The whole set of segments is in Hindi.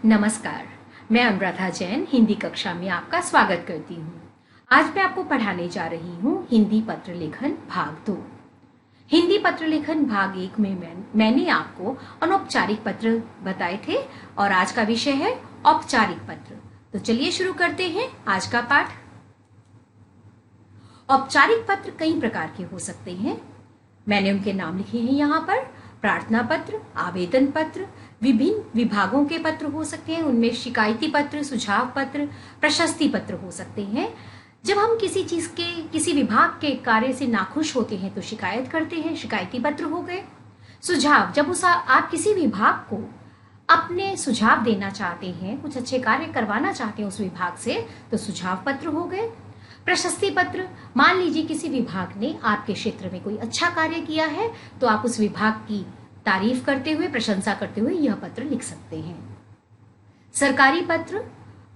नमस्कार, मैं अनुराधा जैन हिंदी कक्षा में आपका स्वागत करती हूँ। आज मैं आपको पढ़ाने जा रही हूँ हिंदी पत्र लेखन भाग 2। हिंदी पत्र लेखन भाग 1 में मैंने आपको अनौपचारिक पत्र बताए थे और आज का विषय है औपचारिक पत्र। तो चलिए शुरू करते हैं आज का पाठ। औपचारिक पत्र कई प्रकार के हो सकते हैं। मैंने उनके नाम लिखे हैं यहाँ पर। प्रार्थना पत्र, आवेदन पत्र, विभिन्न विभागों के पत्र हो सकते हैं। उनमें शिकायती पत्र, सुझाव पत्र, प्रशस्ति पत्र हो सकते हैं। जब हम किसी चीज के, किसी विभाग के कार्य से नाखुश होते हैं तो शिकायत करते हैं, शिकायती पत्र हो गए। सुझाव, जब आप किसी विभाग को अपने सुझाव देना चाहते हैं, कुछ अच्छे कार्य करवाना चाहते हैं उस विभाग से, तो सुझाव पत्र हो गए। प्रशस्ति पत्र, मान लीजिए किसी विभाग ने आपके क्षेत्र में कोई अच्छा कार्य किया है तो आप उस विभाग की तारीफ करते हुए, प्रशंसा करते हुए यह पत्र लिख सकते हैं। सरकारी पत्र,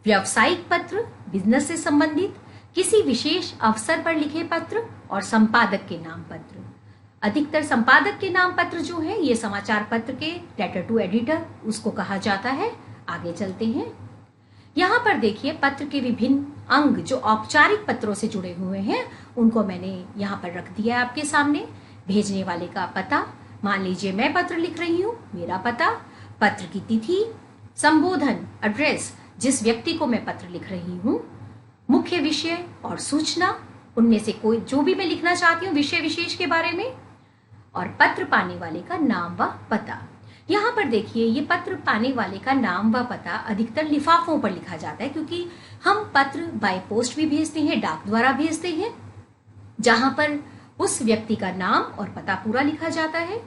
व्यावसायिक पत्र, बिजनेस से संबंधित, किसी विशेष अवसर पर लिखे पत्र और संपादक के नाम पत्र। अधिकतर संपादक के नाम पत्र जो है ये समाचार पत्र के लेटर टू एडिटर उसको कहा जाता है। आगे चलते हैं। यहाँ पर देखिए पत्र के विभिन्न अंग जो औपचारिक पत्रों से जुड़े हुए हैं उनको मैंने यहाँ पर रख दिया है आपके सामने। भेजने वाले का पता, मान लीजिए मैं पत्र लिख रही हूँ, मेरा पता, पत्र की तिथि, संबोधन, एड्रेस, जिस व्यक्ति को मैं पत्र लिख रही हूँ, मुख्य विषय और सूचना, उनमें से कोई जो भी मैं लिखना चाहती हूँ विषय विशेष के बारे में, और पत्र पाने वाले का नाम व पता। यहाँ पर देखिए ये पत्र पाने वाले का नाम व पता अधिकतर लिफाफों पर लिखा जाता है, क्योंकि हम पत्र बाय पोस्ट भी भेजते हैं, डाक द्वारा भेजते हैं, जहां पर उस व्यक्ति का नाम और पता पूरा लिखा जाता है।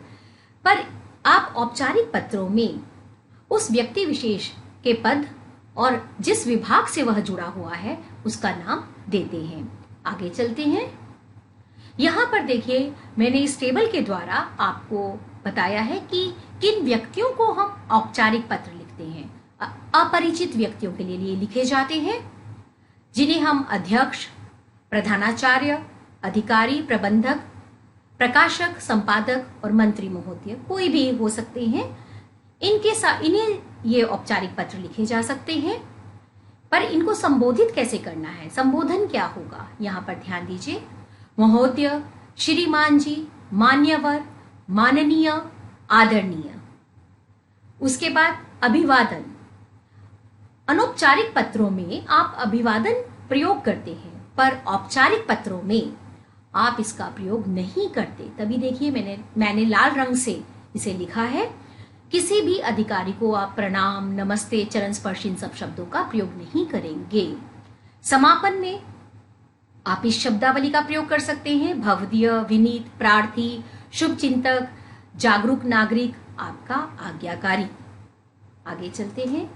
पर आप औपचारिक पत्रों में उस व्यक्ति विशेष के पद और जिस विभाग से वह जुड़ा हुआ है उसका नाम देते हैं। आगे चलते हैं। यहाँ पर देखिए मैंने इस टेबल के द्वारा आपको बताया है कि किन व्यक्तियों को हम औपचारिक पत्र लिखते हैं। अपरिचित व्यक्तियों के लिए ये लिखे जाते हैं, जिन्हें हम अध्यक्ष, प्रधानाचार्य, अधिकारी, प्रबंधक, प्रकाशक, संपादक और मंत्री महोदय कोई भी हो सकते हैं। इन्हें ये औपचारिक पत्र लिखे जा सकते हैं। पर इनको संबोधित कैसे करना है, संबोधन क्या होगा, यहाँ पर ध्यान दीजिए। महोदय, श्रीमान जी, मान्यवर, माननीय, आदरणीय। उसके बाद अभिवादन। अनौपचारिक पत्रों में आप अभिवादन प्रयोग करते हैं, पर औपचारिक पत्रों में आप इसका प्रयोग नहीं करते। तभी देखिए मैंने लाल रंग से इसे लिखा है। किसी भी अधिकारी को आप प्रणाम, नमस्ते, चरण स्पर्श इन सब शब्दों का प्रयोग नहीं करेंगे। समापन में आप इस शब्दावली का प्रयोग कर सकते हैं। भवदीय, विनीत, प्रार्थी, शुभचिंतक, जागरूक नागरिक, आपका आज्ञाकारी। आगे चलते हैं।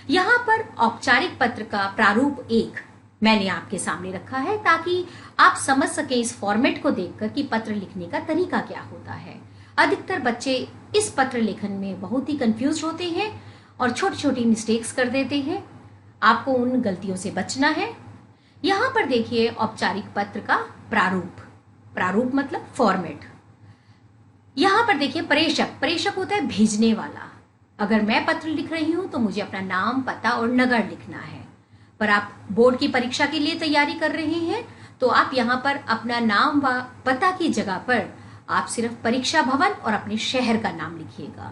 यहाँ पर औपचारिक पत्र का प्रारूप 1 मैंने आपके सामने रखा है ताकि आप समझ सके इस फॉर्मेट को देखकर कि पत्र लिखने का तरीका क्या होता है। अधिकतर बच्चे इस पत्र लेखन में बहुत ही कंफ्यूज होते हैं और छोटी छोटी मिस्टेक्स कर देते हैं। आपको उन गलतियों से बचना है। यहाँ पर देखिए औपचारिक पत्र का प्रारूप मतलब फॉर्मेट। यहाँ पर देखिए प्रेषक होता है भेजने वाला। अगर मैं पत्र लिख रही हूं तो मुझे अपना नाम, पता और नगर लिखना है। पर आप बोर्ड की परीक्षा के लिए तैयारी कर रहे हैं तो आप यहाँ पर अपना नाम व पता की जगह पर आप सिर्फ परीक्षा भवन और अपने शहर का नाम लिखिएगा,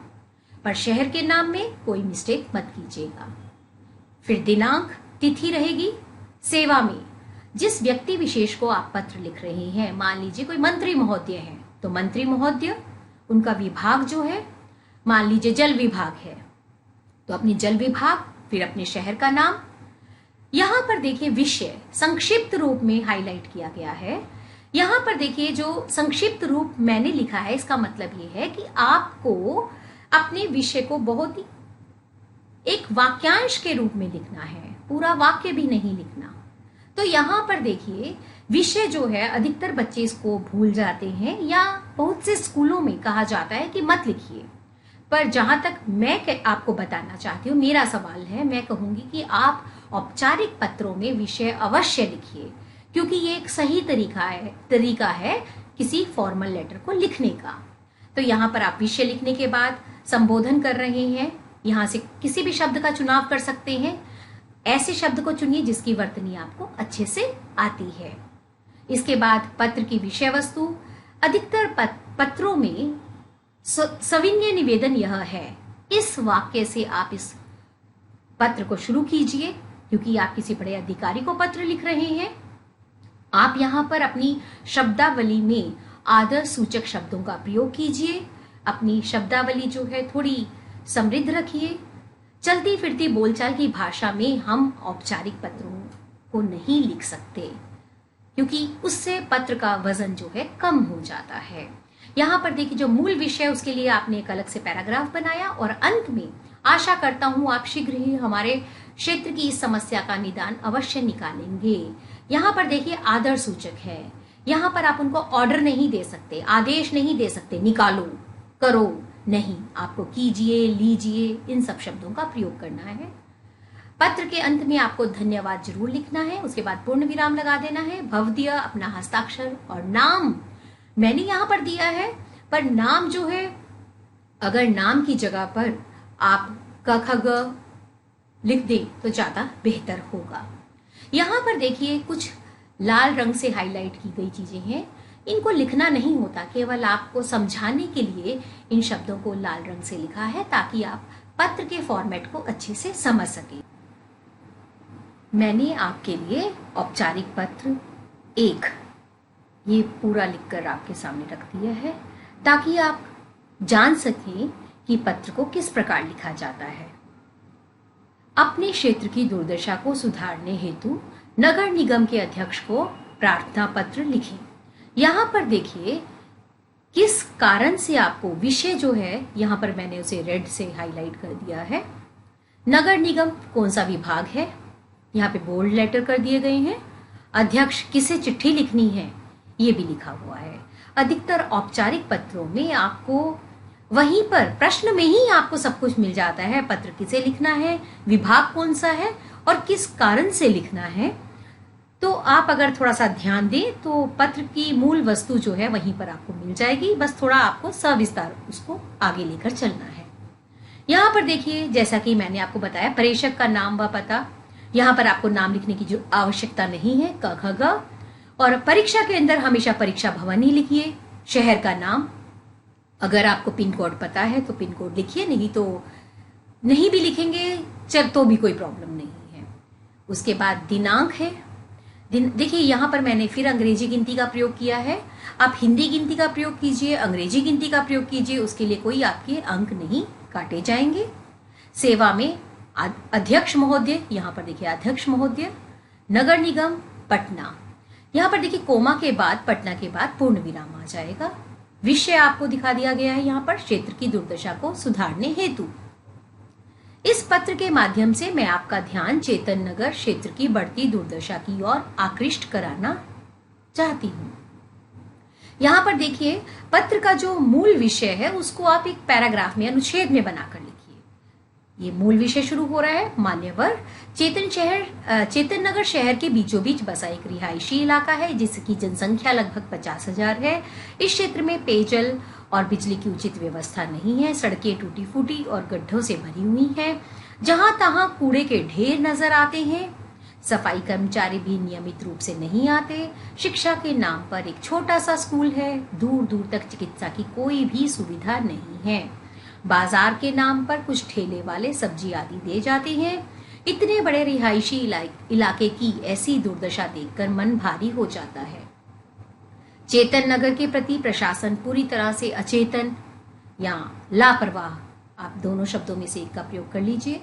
पर शहर के नाम में कोई मिस्टेक मत कीजिएगा। फिर दिनांक, तिथि रहेगी। सेवा में जिस व्यक्ति विशेष को आप पत्र लिख रहे हैं, मान लीजिए कोई मंत्री महोदय है तो मंत्री महोदय, उनका विभाग जो है, मान लीजिए जल विभाग है तो अपनी जल विभाग, फिर अपने शहर का नाम। यहाँ पर देखिए विषय संक्षिप्त रूप में हाईलाइट किया गया है। यहाँ पर देखिए जो संक्षिप्त रूप मैंने लिखा है इसका मतलब ये है कि आपको अपने विषय को बहुत ही एक वाक्यांश के रूप में लिखना है, पूरा वाक्य भी नहीं लिखना। तो यहाँ पर देखिए विषय जो है अधिकतर बच्चे इसको भूल जाते हैं या बहुत से स्कूलों में कहा जाता है कि मत लिखिए, पर जहां तक मैं आपको बताना चाहती हूँ, मेरा सवाल है, मैं कहूंगी कि आप औपचारिक पत्रों में विषय अवश्य लिखिए, क्योंकि ये एक सही तरीका है किसी फॉर्मल लेटर को लिखने का। तो यहाँ पर आप विषय लिखने के बाद संबोधन कर रहे हैं यहाँ से किसी भी शब्द का चुनाव कर सकते हैं। ऐसे शब्द को चुनिए जिसकी वर्तनी आपको अच्छे से आती है। इसके बाद पत्र की विषय वस्तु। अधिकतर पत्रों में सविनय निवेदन यह है, इस वाक्य से आप इस पत्र को शुरू कीजिए, क्योंकि आप किसी बड़े अधिकारी को पत्र लिख रहे हैं। आप यहाँ पर अपनी शब्दावली में आदर सूचक शब्दों का प्रयोग कीजिए। अपनी शब्दावली जो है थोड़ी समृद्ध रखिए। चलती फिरती बोलचाल की भाषा में हम औपचारिक पत्रों को नहीं लिख सकते, क्योंकि उससे पत्र का वजन जो है कम हो जाता है। यहाँ पर देखिए, जो मूल विषय उसके लिए आपने एक अलग से पैराग्राफ बनाया, और अंत में आशा करता हूं आप शीघ्र ही हमारे क्षेत्र की इस समस्या का निदान अवश्य निकालेंगे। यहाँ पर देखिए आदर सूचक है। यहाँ पर आप उनको ऑर्डर नहीं दे सकते, आदेश नहीं दे सकते, निकालो, करो नहीं, आपको कीजिए, लीजिए, इन सब शब्दों का प्रयोग करना है। पत्र के अंत में आपको धन्यवाद जरूर लिखना है, उसके बाद पूर्ण विराम लगा देना है। भवदीय, अपना हस्ताक्षर और नाम मैंने यहाँ पर दिया है, पर नाम जो है, अगर नाम की जगह पर आप क ख ग लिख दें तो ज्यादा बेहतर होगा। यहाँ पर देखिए कुछ लाल रंग से हाईलाइट की गई चीजें हैं, इनको लिखना नहीं होता, केवल आपको समझाने के लिए इन शब्दों को लाल रंग से लिखा है, ताकि आप पत्र के फॉर्मेट को अच्छे से समझ सकें। मैंने आपके लिए औपचारिक पत्र 1 ये पूरा लिखकर आपके सामने रख दिया है, ताकि आप जान सकें कि पत्र को किस प्रकार लिखा जाता है। अपने क्षेत्र की दुर्दशा को सुधारने हेतु नगर निगम के अध्यक्ष को प्रार्थना पत्र लिखें। यहाँ पर देखिए किस कारण से आपको विषय जो है, यहाँ पर मैंने उसे रेड से हाईलाइट कर दिया है। नगर निगम कौन सा विभाग है, यहाँ पे बोल्ड लेटर कर दिए गए हैं। अध्यक्ष किसे चिट्ठी लिखनी है, ये भी लिखा हुआ है। अधिकतर औपचारिक पत्रों में आपको वहीं पर प्रश्न में ही आपको सब कुछ मिल जाता है। पत्र किसे लिखना है, विभाग कौन सा है और किस कारण से लिखना है। तो आप अगर थोड़ा सा ध्यान दें तो पत्र की मूल वस्तु जो है वहीं पर आपको मिल जाएगी, बस थोड़ा आपको सविस्तार उसको आगे लेकर चलना है। यहाँ पर देखिए, जैसा कि मैंने आपको बताया, प्रेषक का नाम व पता, यहाँ पर आपको नाम लिखने की जो आवश्यकता नहीं है, क ख ग। और परीक्षा के अंदर हमेशा परीक्षा भवन ही लिखिए। शहर का नाम, अगर आपको पिन कोड पता है तो पिन कोड लिखिए, नहीं तो नहीं भी लिखेंगे चल तो भी कोई प्रॉब्लम नहीं है। उसके बाद दिनांक है। देखिए यहाँ पर मैंने फिर अंग्रेजी गिनती का प्रयोग किया है। आप हिंदी गिनती का प्रयोग कीजिए, अंग्रेजी गिनती का प्रयोग कीजिए, उसके लिए कोई आपके अंक नहीं काटे जाएंगे। सेवा में अध्यक्ष महोदय, यहाँ पर देखिए अध्यक्ष महोदय। नगर निगम पटना, यहाँ पर देखिए कोमा के बाद, पटना के बाद पूर्ण विराम आ जाएगा। विषय आपको दिखा दिया गया है यहाँ पर, क्षेत्र की दुर्दशा को सुधारने हेतु। इस पत्र के माध्यम से मैं आपका ध्यान चेतन नगर क्षेत्र की बढ़ती दुर्दशा की ओर आकृष्ट कराना चाहती हूँ। यहाँ पर देखिए पत्र का जो मूल विषय है उसको आप एक पैराग्राफ में, अनुच्छेद में बनाकर लिखिए। ये मूल विषय शुरू हो रहा है, मान्यवर चेतन नगर शहर के बीचों बीच बसा एक रिहायशी इलाका है जिसकी जनसंख्या लगभग 50,000 है। इस क्षेत्र में पेयजल और बिजली की उचित व्यवस्था नहीं है। सड़कें टूटी फूटी और गड्ढों से भरी हुई हैं। जहां तहां कूड़े के ढेर नजर आते हैं। सफाई कर्मचारी भी नियमित रूप से नहीं आते। शिक्षा के नाम पर एक छोटा सा स्कूल है। दूर दूर तक चिकित्सा की कोई भी सुविधा नहीं है। बाजार के नाम पर कुछ ठेले वाले सब्जी आदि दे जाते हैं। इतने बड़े रिहायशी इलाके की ऐसी दुर्दशा देखकर मन भारी हो जाता है। चेतन नगर के प्रति प्रशासन पूरी तरह से अचेतन या लापरवाह, आप दोनों शब्दों में से एक का प्रयोग कर लीजिए।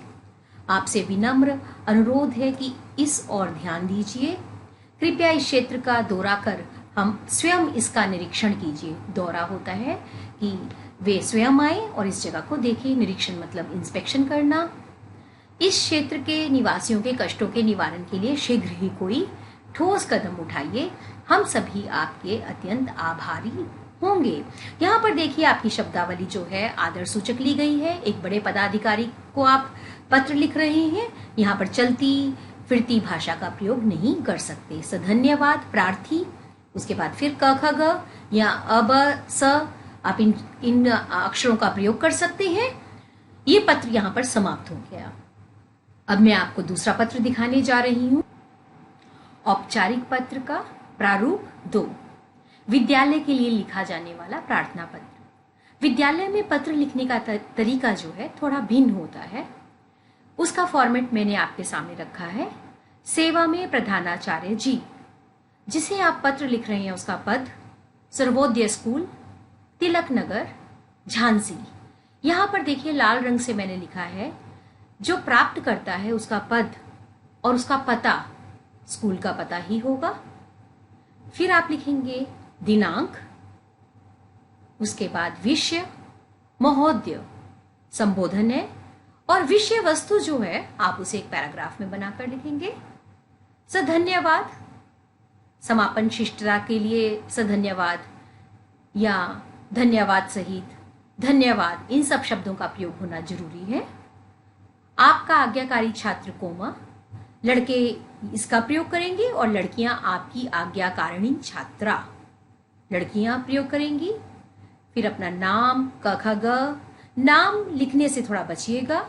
आपसे विनम्र अनुरोध है कि इस ओर ध्यान दीजिए। कृपया इस क्षेत्र का दौरा कर हम स्वयं इसका निरीक्षण कीजिए। दौरा होता है कि वे स्वयं आए और इस जगह को देखें। निरीक्षण मतलब इंस्पेक्शन करना। इस क्षेत्र के निवासियों के कष्टों के निवारण के लिए शीघ्र ही कोई ठोस कदम उठाइए। हम सभी आपके अत्यंत आभारी होंगे। यहाँ पर देखिए आपकी शब्दावली जो है आदर सूचक ली गई है। एक बड़े पदाधिकारी को आप पत्र लिख रहे हैं। यहाँ पर चलती फिरती भाषा का प्रयोग नहीं कर सकते। धन्यवाद, प्रार्थी, उसके बाद फिर क ख ग या अब स, आप इन अक्षरों का प्रयोग कर सकते हैं। ये पत्र यहाँ पर समाप्त हो गया। अब मैं आपको दूसरा पत्र दिखाने जा रही हूँ। औपचारिक पत्र का प्रारूप 2, विद्यालय के लिए लिखा जाने वाला प्रार्थना पत्र। विद्यालय में पत्र लिखने का तरीका जो है थोड़ा भिन्न होता है। उसका फॉर्मेट मैंने आपके सामने रखा है। सेवा में प्रधानाचार्य जी, जिसे आप पत्र लिख रहे हैं उसका पद सर्वोदय स्कूल, तिलक नगर, झांसी। यहाँ पर देखिए लाल रंग से मैंने लिखा है। जो प्राप्त करता है उसका पद और उसका पता स्कूल का पता ही होगा। फिर आप लिखेंगे दिनांक, उसके बाद विषय, महोदय संबोधन है, और विषय वस्तु जो है आप उसे एक पैराग्राफ में बनाकर लिखेंगे। सधन्यवाद, समापन शिष्टता के लिए सधन्यवाद या धन्यवाद सहित धन्यवाद, इन सब शब्दों का प्रयोग होना जरूरी है। आपका आज्ञाकारी छात्र कोमा, लड़के इसका प्रयोग करेंगे और लड़कियां आपकी आज्ञाकारिणी छात्रा, लड़कियां प्रयोग करेंगी। फिर अपना नाम, क ख ग, नाम लिखने से थोड़ा बचिएगा,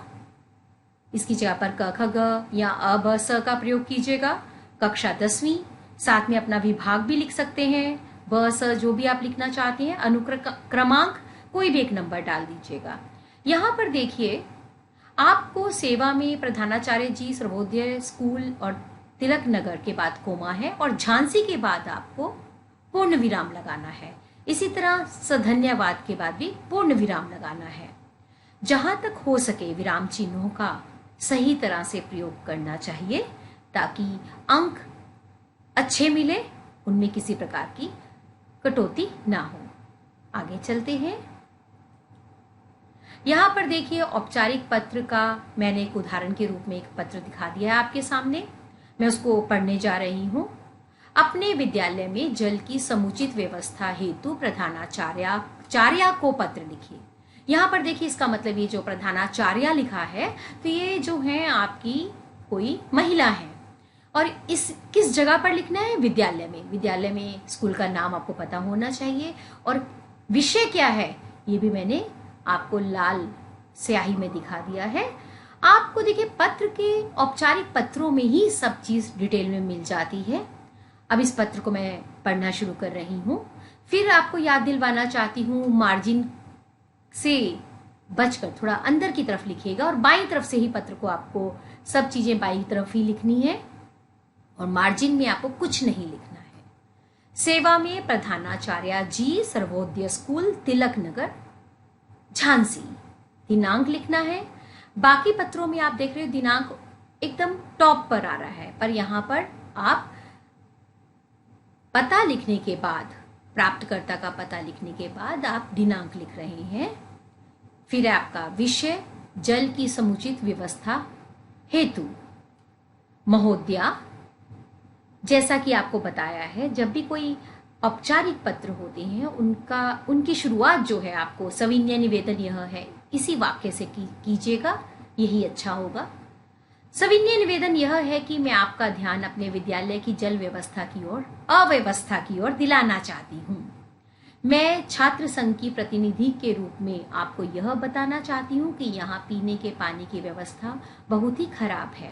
इसकी जगह पर क ख ग या अ ब स का प्रयोग कीजिएगा। कक्षा 10वीं, साथ में अपना विभाग भी लिख सकते हैं, ब स जो भी आप लिखना चाहते हैं। अनुक्रमांक कोई भी एक नंबर डाल दीजिएगा। यहाँ पर देखिए आपको सेवा में प्रधानाचार्य जी, सर्वोदय स्कूल और तिलक नगर के बाद कोमा है, और झांसी के बाद आपको पूर्ण विराम लगाना है। इसी तरह सधन्यवाद के बाद भी पूर्ण विराम लगाना है। जहां तक हो सके विराम चिन्हों का सही तरह से प्रयोग करना चाहिए ताकि अंक अच्छे मिले, उनमें किसी प्रकार की कटौती ना हो। आगे चलते हैं। यहां पर देखिए औपचारिक पत्र का मैंने एक उदाहरण के रूप में एक पत्र दिखा दिया है आपके सामने। मैं उसको पढ़ने जा रही हूं। अपने विद्यालय में जल की समुचित व्यवस्था हेतु प्रधानाचार्य को पत्र लिखिए। यहाँ पर देखिए इसका मतलब ये जो प्रधानाचार्य लिखा है तो ये जो है आपकी कोई महिला है, और इस किस जगह पर लिखना है? विद्यालय में। विद्यालय में स्कूल का नाम आपको पता होना चाहिए, और विषय क्या है ये भी मैंने आपको लाल स्याही में दिखा दिया है। आपको देखिए पत्र के औपचारिक पत्रों में ही सब चीज डिटेल में मिल जाती है। अब इस पत्र को मैं पढ़ना शुरू कर रही हूँ। फिर आपको याद दिलवाना चाहती हूँ, मार्जिन से बचकर थोड़ा अंदर की तरफ लिखिएगा, और बाईं तरफ से ही पत्र को आपको सब चीजें बाईं तरफ ही लिखनी है, और मार्जिन में आपको कुछ नहीं लिखना है। सेवा में प्रधानाचार्य जी, सर्वोदय स्कूल, तिलक नगर, झांसी। दिनांक लिखना है। बाकी पत्रों में आप देख रहे हो दिनांक एकदम टॉप पर आ रहा है, पर यहां पर आप पता लिखने के बाद, प्राप्तकर्ता का पता लिखने के बाद आप दिनांक लिख रहे हैं। फिर आपका विषय जल की समुचित व्यवस्था हेतु, महोदया। जैसा कि आपको बताया है, जब भी कोई औपचारिक पत्र होते हैं उनकी शुरुआत जो है आपको सविनय निवेदन यह है, इसी वाक्य से कीजिएगा, यही अच्छा होगा। सविनय निवेदन यह है कि मैं आपका ध्यान अपने विद्यालय की जल व्यवस्था की ओर, अव्यवस्था की ओर दिलाना चाहती हूँ। मैं छात्र संघ की प्रतिनिधि के रूप में आपको यह बताना चाहती हूँ कि यहाँ पीने के पानी की व्यवस्था बहुत ही खराब है।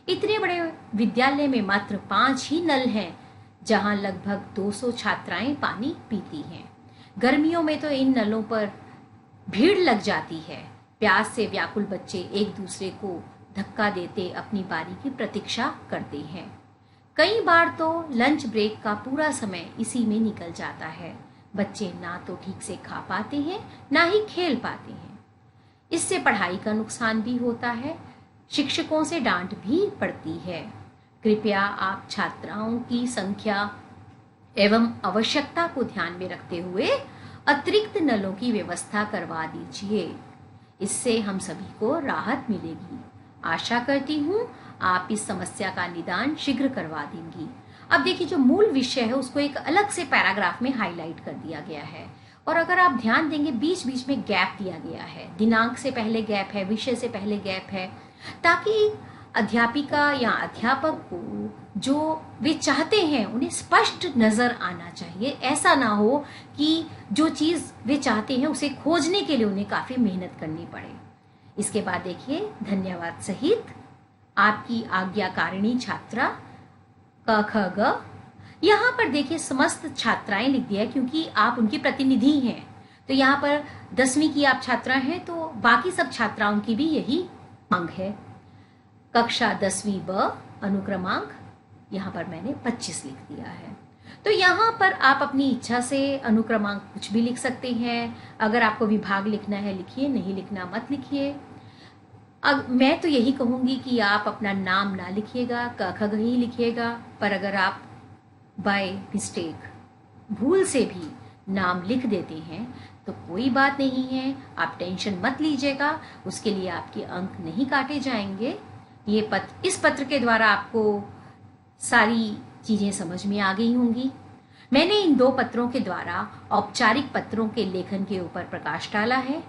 इतने बड़े विद्यालय में मात्र 5 ही नल हैं, जहाँ लगभग 200 छात्राएं पानी पीती हैं। गर्मियों में तो इन नलों पर भीड़ लग जाती है। प्यास से व्याकुल बच्चे एक दूसरे को धक्का देते अपनी बारी की प्रतीक्षा करते हैं। कई बार तो लंच ब्रेक का पूरा समय इसी में निकल जाता है। बच्चे ना तो ठीक से खा पाते हैं, ना ही खेल पाते हैं। इससे पढ़ाई का नुकसान भी होता है, शिक्षकों से डांट भी पड़ती है। कृपया आप छात्राओं की संख्या एवं आवश्यकता को ध्यान में रखते हुए अतिरिक्त नलों की व्यवस्था करवा दीजिए। इससे हम सभी को राहत मिलेगी। आशा करती हूँ आप इस समस्या का निदान शीघ्र करवा देंगी। अब देखिए जो मूल विषय है उसको एक अलग से पैराग्राफ में हाईलाइट कर दिया गया है, और अगर आप ध्यान देंगे बीच बीच में गैप दिया गया है। दिनांक से पहले गैप है, विषय से पहले गैप है, ताकि अध्यापिका या अध्यापक को जो वे चाहते हैं उन्हें स्पष्ट नजर आना चाहिए। ऐसा ना हो कि जो चीज वे चाहते हैं उसे खोजने के लिए उन्हें काफी मेहनत करनी पड़े। इसके बाद देखिए धन्यवाद सहित आपकी आज्ञाकारिणी छात्रा क ख ग। यहाँ पर देखिए समस्त छात्राएं लिख दिया क्योंकि आप उनकी प्रतिनिधि हैं। तो यहाँ पर 10वीं की आप छात्रा हैं तो बाकी सब छात्राओं की भी यही मांग है। कक्षा 10वीं ब अनुक्रमांक यहाँ पर मैंने 25 लिख दिया है। तो यहाँ पर आप अपनी इच्छा से अनुक्रमांक कुछ भी लिख सकते हैं। अगर आपको विभाग लिखना है लिखिए, नहीं लिखना मत लिखिए। अब मैं तो यही कहूँगी कि आप अपना नाम ना लिखिएगा, क ख ग ही लिखिएगा। पर अगर आप बाय मिस्टेक भूल से भी नाम लिख देते हैं तो कोई बात नहीं है, आप टेंशन मत लीजिएगा, उसके लिए आपके अंक नहीं काटे जाएंगे। ये इस पत्र के द्वारा आपको सारी चीजें समझ में आ गई होंगी। मैंने इन 2 पत्रों के द्वारा औपचारिक पत्रों के लेखन के ऊपर प्रकाश डाला है,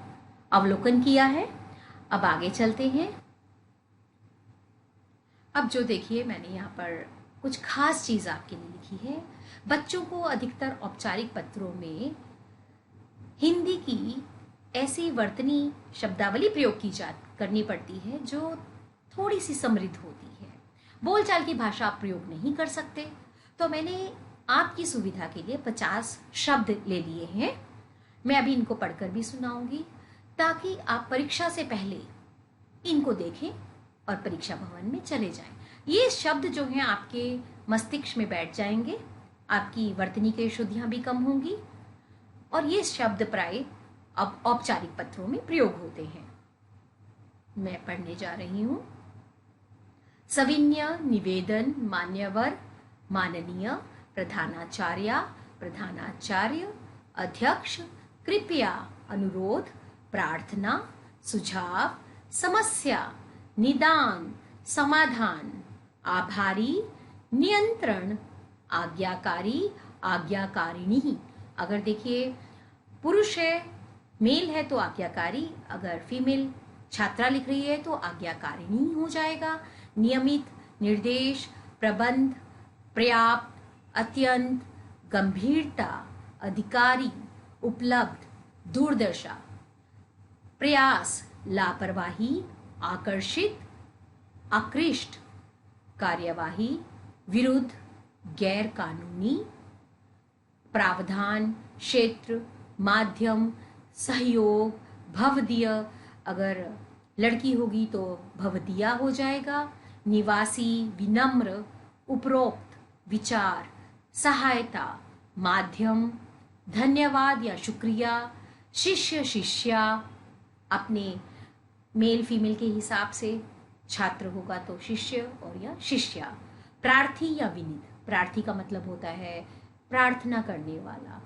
अवलोकन किया है। अब आगे चलते हैं। अब जो देखिए मैंने यहाँ पर कुछ खास चीज आपके लिए लिखी है। बच्चों को अधिकतर औपचारिक पत्रों में हिंदी की ऐसी वर्तनी शब्दावली प्रयोग करनी पड़ती है जो थोड़ी सी समृद्ध होती है। बोलचाल की भाषा आप प्रयोग नहीं कर सकते। तो मैंने आपकी सुविधा के लिए 50 शब्द ले लिए हैं। मैं अभी इनको पढ़कर भी सुनाऊंगी ताकि आप परीक्षा से पहले इनको देखें और परीक्षा भवन में चले जाएं। ये शब्द जो हैं आपके मस्तिष्क में बैठ जाएंगे, आपकी वर्तनी की शुद्धियां भी कम होंगी और ये शब्द प्राय अब औपचारिक पत्रों में प्रयोग होते हैं। मैं पढ़ने जा रही हूं। सविन्य निवेदन मान्यवर माननीय प्रधानाचार्य प्रधानाचार्य अध्यक्ष कृपया अनुरोध प्रार्थना सुझाव समस्या निदान समाधान आभारी नियंत्रण आज्ञाकारी आज्ञाकारिणी। अगर देखिए पुरुष है मेल है तो आज्ञाकारी, अगर फीमेल छात्रा लिख रही है तो आज्ञाकारिणी हो जाएगा। नियमित निर्देश प्रबंध पर्याप्त अत्यंत गंभीरता अधिकारी उपलब्ध दूरदर्शा प्रयास लापरवाही आकर्षित आकृष्ट कार्यवाही विरुद्ध गैर कानूनी प्रावधान क्षेत्र माध्यम सहयोग भवदीय, अगर लड़की होगी तो भवदिया हो जाएगा। निवासी विनम्र उपरोक्त विचार सहायता माध्यम धन्यवाद या शुक्रिया शिष्य शिष्या, अपने मेल फीमेल के हिसाब से छात्र होगा तो शिष्य और या शिष्या। प्रार्थी या विनीत, प्रार्थी का मतलब होता है प्रार्थना करने वाला।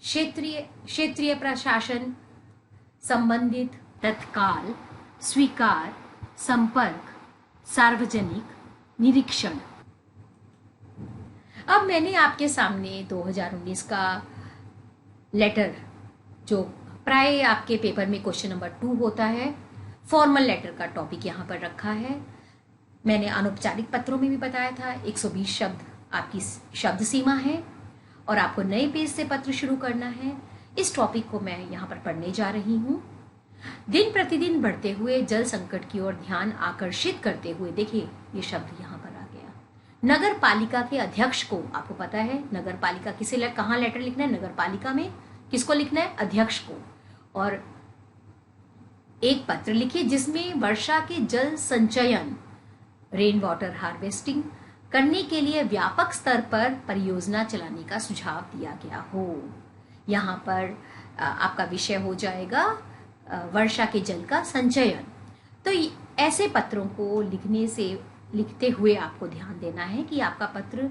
क्षेत्रीय प्रशासन संबंधित तत्काल स्वीकार संपर्क सार्वजनिक निरीक्षण। अब मैंने आपके सामने 2019 का लेटर जो प्राय आपके पेपर में क्वेश्चन नंबर 2 होता है, फॉर्मल लेटर का टॉपिक यहाँ पर रखा है। मैंने अनौपचारिक पत्रों में भी बताया था 120 शब्द आपकी शब्द सीमा है और आपको नए पेज से पत्र शुरू करना है। इस टॉपिक को मैं यहाँ पर पढ़ने जा रही हूँ। दिन प्रतिदिन बढ़ते हुए जल संकट की ओर ध्यान आकर्षित करते हुए, देखिए ये शब्द यहाँ पर आ गया, नगर पालिका के अध्यक्ष को, आपको पता है नगर पालिका किसे कहाँ लेटर लिखना है, नगर पालिका में किसको लिखना है, अध्यक्ष को। और एक पत्र लिखिए जिसमें वर्षा के जल संचयन रेन वाटर हार्वेस्टिंग करने के लिए व्यापक स्तर पर परियोजना चलाने का सुझाव दिया गया हो। यहाँ पर आपका विषय हो जाएगा वर्षा के जल का संचयन। तो ऐसे पत्रों को लिखते हुए आपको ध्यान देना है कि आपका पत्र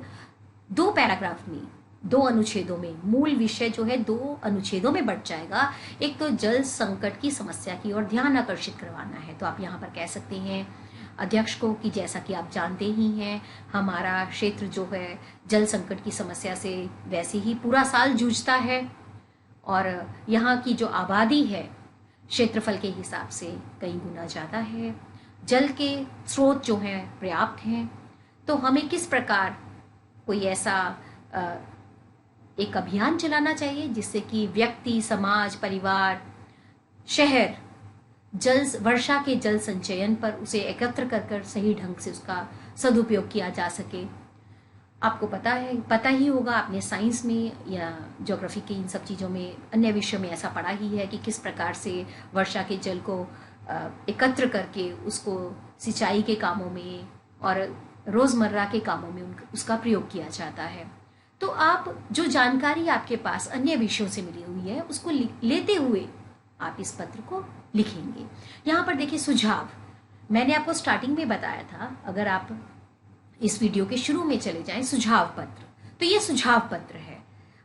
2 पैराग्राफ में 2 अनुच्छेदों में, मूल विषय जो है 2 अनुच्छेदों में बढ़ जाएगा। एक तो जल संकट की समस्या की ओर ध्यान आकर्षित करवाना है, तो आप यहाँ पर कह सकते हैं अध्यक्ष को कि जैसा कि आप जानते ही हैं हमारा क्षेत्र जो है जल संकट की समस्या से वैसे ही पूरा साल जूझता है और यहाँ की जो आबादी है क्षेत्रफल के हिसाब से कई गुना ज़्यादा है। जल के स्रोत जो हैं पर्याप्त हैं, तो हमें किस प्रकार कोई ऐसा एक अभियान चलाना चाहिए जिससे कि व्यक्ति समाज परिवार शहर वर्षा के जल संचयन पर उसे एकत्र कर कर सही ढंग से उसका सदुपयोग किया जा सके। आपको पता ही होगा, आपने साइंस में या ज्योग्राफी के इन सब चीज़ों में, अन्य विषयों में ऐसा पढ़ा ही है कि किस प्रकार से वर्षा के जल को एकत्र करके उसको सिंचाई के कामों में और रोज़मर्रा के कामों में उसका प्रयोग किया जाता है। तो आप जो जानकारी आपके पास अन्य विषयों से मिली हुई है उसको लेते हुए आप इस पत्र को लिखेंगे। यहाँ पर देखिए सुझाव, मैंने आपको स्टार्टिंग में बताया था, अगर आप इस वीडियो के शुरू में चले जाएं, सुझाव पत्र, तो ये सुझाव पत्र है।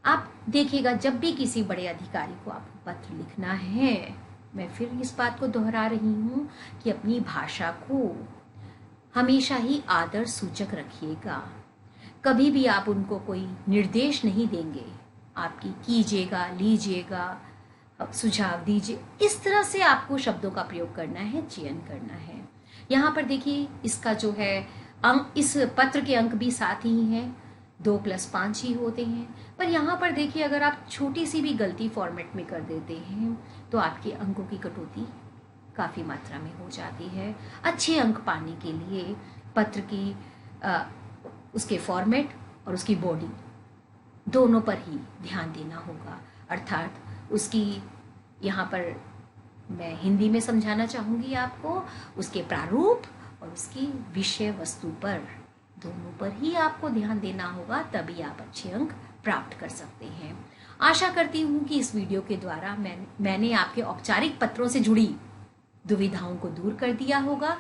आप देखिएगा जब भी किसी बड़े अधिकारी को आपको पत्र लिखना है, मैं फिर इस बात को दोहरा रही हूँ कि अपनी भाषा को हमेशा ही आदर सूचक रखिएगा। कभी भी आप उनको कोई निर्देश नहीं देंगे, आपकी कीजिएगा, लीजिएगा, सुझाव दीजिए, इस तरह से आपको शब्दों का प्रयोग करना है, चयन करना है। यहाँ पर देखिए इसका जो है अंक, इस पत्र के अंक भी 7 ही हैं, 2 + 5 ही होते हैं। पर यहाँ पर देखिए अगर आप छोटी सी भी गलती फॉर्मेट में कर देते हैं तो आपके अंकों की कटौती काफ़ी मात्रा में हो जाती है। अच्छे अंक पाने के लिए पत्र की उसके फॉर्मेट और उसकी बॉडी दोनों पर ही ध्यान देना होगा। अर्थात उसकी, यहाँ पर मैं हिंदी में समझाना चाहूँगी आपको, उसके प्रारूप और उसकी विषय वस्तु पर, दोनों पर ही आपको ध्यान देना होगा, तभी आप अच्छे अंक प्राप्त कर सकते हैं। आशा करती हूँ कि इस वीडियो के द्वारा मैंने आपके औपचारिक पत्रों से जुड़ी दुविधाओं को दूर कर दिया होगा।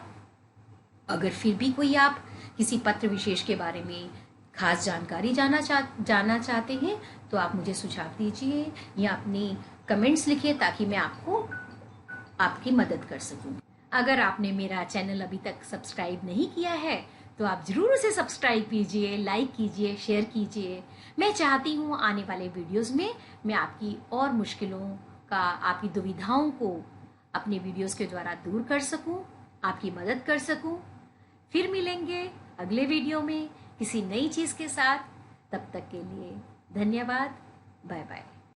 अगर फिर भी कोई आप किसी पत्र विशेष के बारे में खास जानकारी जानना चाहते हैं तो आप मुझे सुझाव दीजिए या अपनी कमेंट्स लिखिए ताकि मैं आपकी मदद कर सकूं। अगर आपने मेरा चैनल अभी तक सब्सक्राइब नहीं किया है तो आप ज़रूर उसे सब्सक्राइब कीजिए, लाइक कीजिए, शेयर कीजिए। मैं चाहती हूँ आने वाले वीडियोस में मैं आपकी और मुश्किलों का, आपकी दुविधाओं को अपने वीडियोस के द्वारा दूर कर सकूं, आपकी मदद कर सकूं। फिर मिलेंगे अगले वीडियो में किसी नई चीज़ के साथ। तब तक के लिए धन्यवाद। Bye bye.